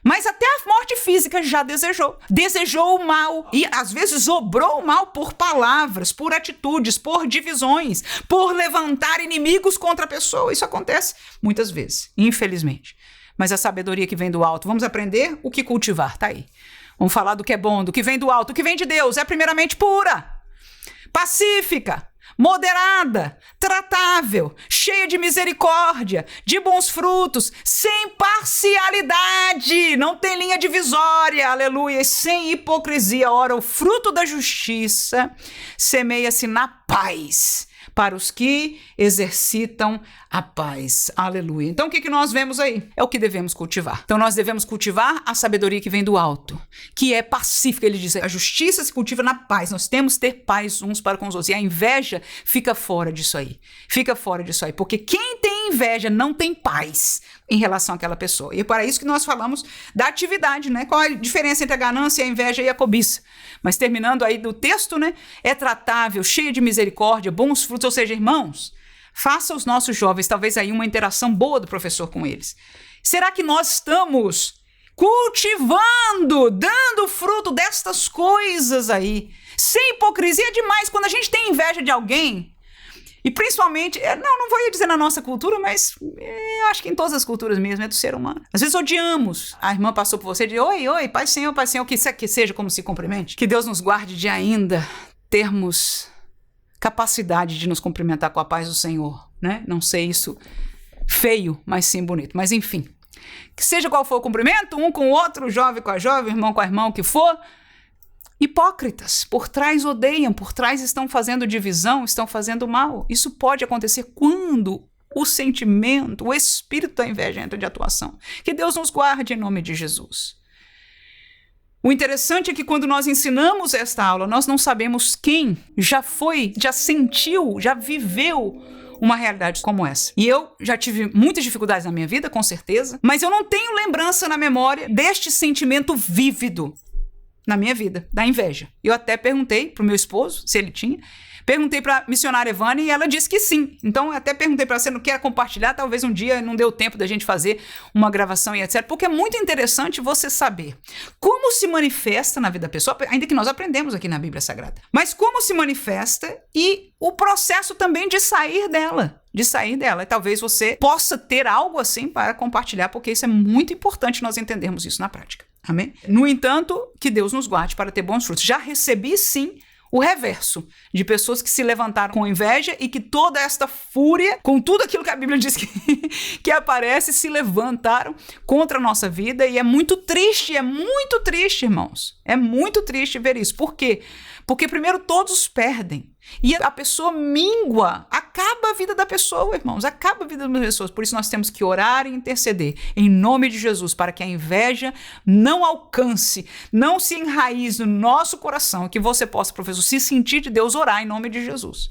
Mas até a morte física já desejou. Desejou o mal. E às vezes obrou o mal por palavras, por atitudes, por divisões, por levantar inimigos contra a pessoa. Isso acontece muitas vezes, infelizmente. Mas a sabedoria que vem do alto, vamos aprender o que cultivar, tá aí. Vamos falar do que é bom, do que vem do alto, do que vem de Deus. É primeiramente pura, pacífica, moderada, tratável, cheia de misericórdia, de bons frutos, sem parcialidade, não tem linha divisória, aleluia, sem hipocrisia. Ora, o fruto da justiça semeia-se na paz para os que exercitam a paz. Aleluia. Então, o que nós vemos aí? É o que devemos cultivar. Então, nós devemos cultivar a sabedoria que vem do alto, que é pacífica. Ele diz, a justiça se cultiva na paz. Nós temos que ter paz uns para com os outros. E a inveja fica fora disso aí. Fica fora disso aí. Porque quem tem inveja não tem paz em relação àquela pessoa. E é para isso que nós falamos da atividade, né? Qual a diferença entre a ganância, a inveja e a cobiça? Mas terminando aí do texto, né? É tratável, cheio de misericórdia, bons frutos. Ou seja, irmãos, faça os nossos jovens, talvez aí uma interação boa do professor com eles. Será que nós estamos cultivando, dando fruto destas coisas aí? Sem hipocrisia é demais. Quando a gente tem inveja de alguém, e principalmente, não vou dizer na nossa cultura, mas acho que em todas as culturas mesmo, é do ser humano. Às vezes odiamos. A irmã passou por você e diz, oi, Pai Senhor, que seja como se cumprimente. Que Deus nos guarde de ainda termos capacidade de nos cumprimentar com a paz do Senhor, né? Não sei isso feio, mas sim bonito. Mas enfim, que seja qual for o cumprimento, um com o outro, jovem com a jovem, irmão com a irmã, o que for. Hipócritas, por trás odeiam, por trás estão fazendo divisão, estão fazendo mal. Isso pode acontecer quando o sentimento, o espírito da inveja entra de atuação. Que Deus nos guarde em nome de Jesus. O interessante é que quando nós ensinamos esta aula, nós não sabemos quem já sentiu, já viveu uma realidade como essa. E eu já tive muitas dificuldades na minha vida, com certeza, mas eu não tenho lembrança na memória deste sentimento vívido na minha vida, da inveja. Eu até perguntei pro meu esposo se ele tinha, Perguntei para a missionária Evane e ela disse que sim. Então, até perguntei para você, não quer compartilhar? Talvez um dia não deu tempo da gente fazer uma gravação e etc. Porque é muito interessante você saber como se manifesta na vida da pessoa, ainda que nós aprendemos aqui na Bíblia Sagrada. Mas como se manifesta e o processo também de sair dela. E talvez você possa ter algo assim para compartilhar, porque isso é muito importante nós entendermos isso na prática. Amém? No entanto, que Deus nos guarde para ter bons frutos. Já recebi, sim, o reverso de pessoas que se levantaram com inveja e que toda esta fúria, com tudo aquilo que a Bíblia diz que aparece, se levantaram contra a nossa vida. E é muito triste, irmãos. É muito triste ver isso. Por quê? Porque primeiro todos perdem. E a pessoa mingua, acaba a vida da pessoa, irmãos, acaba a vida das pessoas. Por isso nós temos que orar e interceder em nome de Jesus, para que a inveja não alcance, não se enraize no nosso coração, que você possa, professor, se sentir de Deus, orar em nome de Jesus.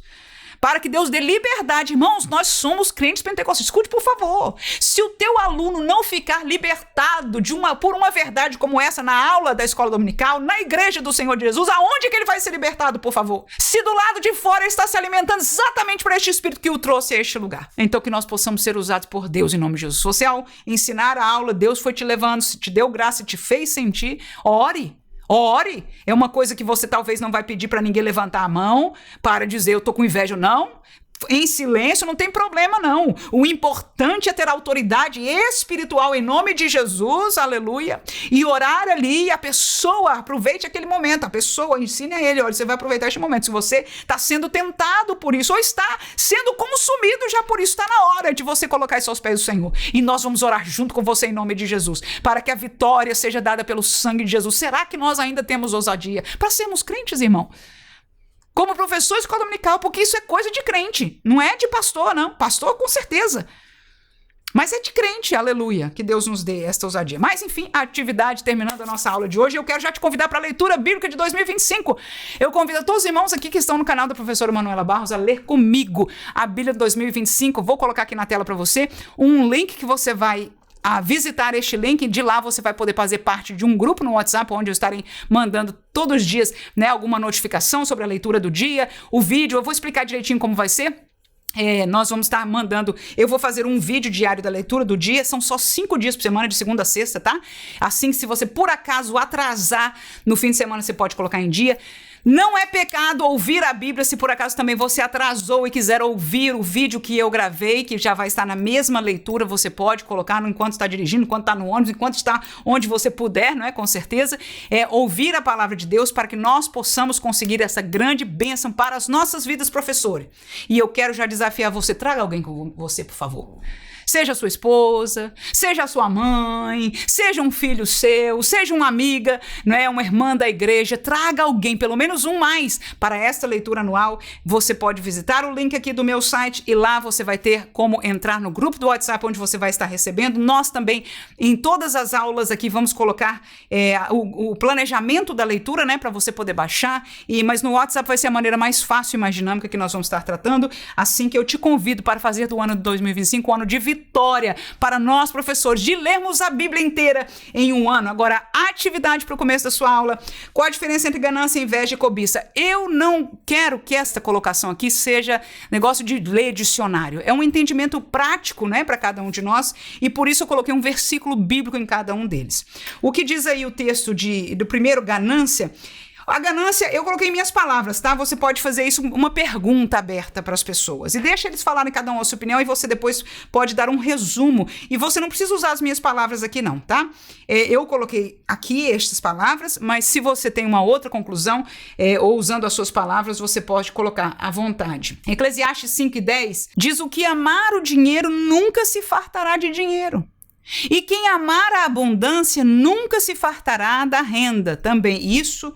Para que Deus dê liberdade. Irmãos, nós somos crentes pentecostais. Escute, por favor. Se o teu aluno não ficar libertado por uma verdade como essa na aula da escola dominical, na igreja do Senhor Jesus, aonde que ele vai ser libertado, por favor? Se do lado de fora ele está se alimentando exatamente por este Espírito que o trouxe a este lugar. Então que nós possamos ser usados por Deus em nome de Jesus. Se você, ao ensinar a aula, Deus foi te levando, te deu graça e te fez sentir, ore. Ore, é uma coisa que você talvez não vai pedir para ninguém levantar a mão para dizer eu tô com inveja, não. Em silêncio não tem problema não. O importante é ter autoridade espiritual em nome de Jesus, aleluia, e orar ali, e a pessoa aproveite aquele momento, a pessoa ensine a ele, olha, você vai aproveitar este momento, se você está sendo tentado por isso, ou está sendo consumido já por isso, está na hora de você colocar isso aos pés do Senhor, e nós vamos orar junto com você em nome de Jesus, para que a vitória seja dada pelo sangue de Jesus. Será que nós ainda temos ousadia para sermos crentes, irmão? Como professor de escola dominical, porque isso é coisa de crente, não é de pastor, não. Pastor, com certeza. Mas é de crente, aleluia, que Deus nos dê esta ousadia. Mas, enfim, a atividade terminando a nossa aula de hoje, eu quero já te convidar para a leitura bíblica de 2025. Eu convido a todos os irmãos aqui que estão no canal da professora Manuela Barros a ler comigo a Bíblia de 2025. Vou colocar aqui na tela para você um link que você vai visitar este link. De lá você vai poder fazer parte de um grupo no WhatsApp, onde eu estarei mandando todos os dias, né, alguma notificação sobre a leitura do dia, o vídeo. Eu vou explicar direitinho como vai ser. Nós vamos estar mandando, eu vou fazer um vídeo diário da leitura do dia, são só 5 dias por semana, de segunda a sexta, tá? Assim, se você por acaso atrasar no fim de semana, você pode colocar em dia. Não é pecado ouvir a Bíblia se por acaso também você atrasou e quiser ouvir o vídeo que eu gravei, que já vai estar na mesma leitura, você pode colocar enquanto está dirigindo, enquanto está no ônibus, enquanto está onde você puder, não é? Com certeza. Ouvir a palavra de Deus para que nós possamos conseguir essa grande bênção para as nossas vidas, professores. E eu quero já desafiar você, traga alguém com você, por favor. Seja a sua esposa, seja a sua mãe, seja um filho seu, seja uma amiga, não é? Uma irmã da igreja, traga alguém, pelo menos um mais, para esta leitura anual. Você pode visitar o link aqui do meu site e lá você vai ter como entrar no grupo do WhatsApp, onde você vai estar recebendo. Nós também, em todas as aulas aqui, vamos colocar o planejamento da leitura, né? Para você poder baixar. Mas no WhatsApp vai ser a maneira mais fácil e mais dinâmica que nós vamos estar tratando. Assim que eu te convido para fazer do ano de 2025 um ano de vitória para nós, professores, de lermos a Bíblia inteira em um ano. Agora, a atividade para o começo da sua aula. Qual a diferença entre ganância, inveja e cobiça? Eu não quero que esta colocação aqui seja negócio de ler dicionário. É um entendimento prático, né, para cada um de nós, e por isso eu coloquei um versículo bíblico em cada um deles. O que diz aí o texto do primeiro, ganância? A ganância, eu coloquei minhas palavras, tá? Você pode fazer isso, uma pergunta aberta para as pessoas. E deixa eles falarem cada um a sua opinião e você depois pode dar um resumo. E você não precisa usar as minhas palavras aqui não, tá? Eu coloquei aqui estas palavras, mas se você tem uma outra conclusão, ou usando as suas palavras, você pode colocar à vontade. Eclesiastes 5:10 diz: o que amar o dinheiro nunca se fartará de dinheiro. E quem amar a abundância nunca se fartará da renda. Também isso,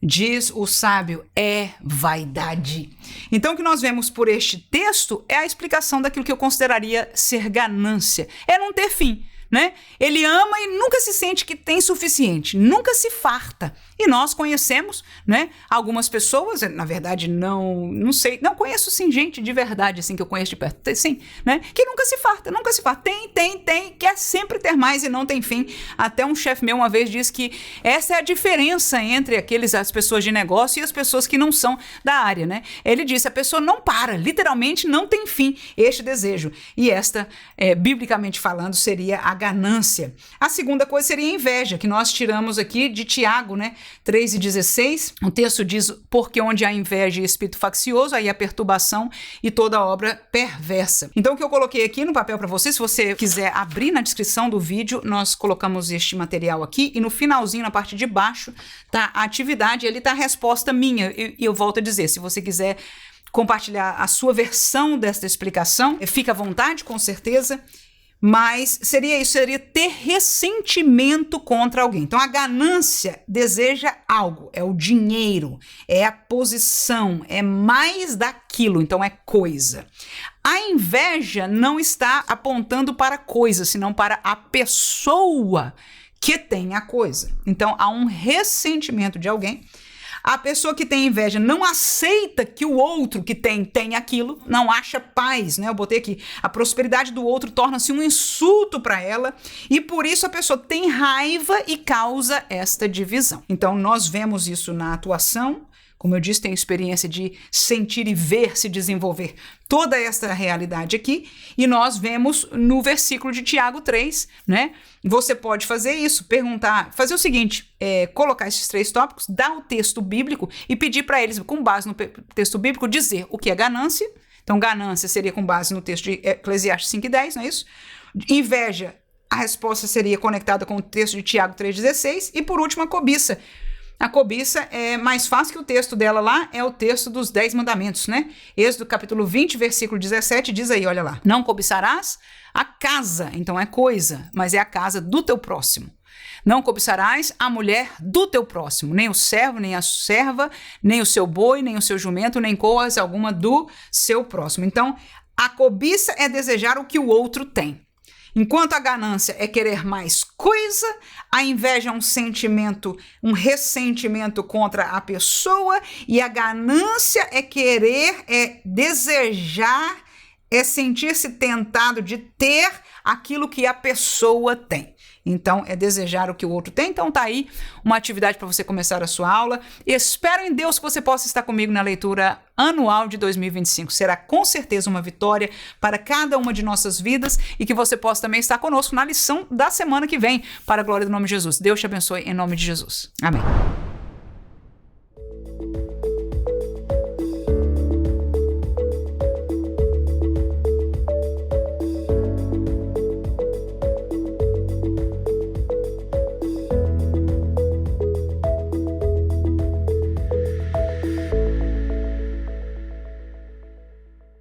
diz o sábio, é vaidade. Então, o que nós vemos por este texto é a explicação daquilo que eu consideraria ser ganância. É não ter fim. né? Ele ama e nunca se sente que tem suficiente, nunca se farta. E nós conhecemos, né, algumas pessoas, na verdade não sei, não conheço sim gente de verdade assim que eu conheço de perto, sim, né, que nunca se farta, tem, quer sempre ter mais e não tem fim. Até um chefe meu uma vez disse que essa é a diferença entre as pessoas de negócio e as pessoas que não são da área, né? Ele disse, a pessoa não para, literalmente não tem fim este desejo. E esta, biblicamente falando, seria a ganância. A segunda coisa seria a inveja, que nós tiramos aqui de Tiago, né? 3:16, o texto diz, porque onde há inveja e espírito faccioso, aí a perturbação e toda obra perversa. Então o que eu coloquei aqui no papel para você, se você quiser abrir na descrição do vídeo, nós colocamos este material aqui e no finalzinho, na parte de baixo, tá a atividade, ali tá a resposta minha. E eu volto a dizer, se você quiser compartilhar a sua versão desta explicação, fica à vontade, com certeza. Mas seria isso, seria ter ressentimento contra alguém. Então a ganância deseja algo, é o dinheiro, é a posição, é mais daquilo, então é coisa. A inveja não está apontando para coisa, senão para a pessoa que tem a coisa. Então há um ressentimento de alguém. A pessoa que tem inveja não aceita que o outro que tem aquilo, não acha paz, né? Eu botei aqui, a prosperidade do outro torna-se um insulto para ela e por isso a pessoa tem raiva e causa esta divisão. Então nós vemos isso na atuação. Como eu disse, tenho experiência de sentir e ver se desenvolver toda esta realidade aqui. E nós vemos no versículo de Tiago 3, né? Você pode fazer isso, perguntar, fazer o seguinte, colocar esses 3 tópicos, dar o texto bíblico e pedir para eles, com base no texto bíblico, dizer o que é ganância. Então, ganância seria com base no texto de Eclesiastes 5:10, não é isso? Inveja, a resposta seria conectada com o texto de Tiago 3:16. E, por último, a cobiça. A cobiça é mais fácil que o texto dela lá, é o texto dos 10 mandamentos, né? Êxodo capítulo 20, versículo 17, diz aí, olha lá. Não cobiçarás a casa, então é coisa, mas é a casa do teu próximo. Não cobiçarás a mulher do teu próximo, nem o servo, nem a serva, nem o seu boi, nem o seu jumento, nem coisa alguma do seu próximo. Então, a cobiça é desejar o que o outro tem. Enquanto a ganância é querer mais coisa, a inveja é um sentimento, um ressentimento contra a pessoa, e a ganância é querer, é desejar, é sentir-se tentado de ter aquilo que a pessoa tem. Então, é desejar o que o outro tem. Então, tá aí uma atividade para você começar a sua aula. Espero em Deus que você possa estar comigo na leitura anual de 2025. Será com certeza uma vitória para cada uma de nossas vidas e que você possa também estar conosco na lição da semana que vem, para a glória do nome de Jesus. Deus te abençoe em nome de Jesus. Amém.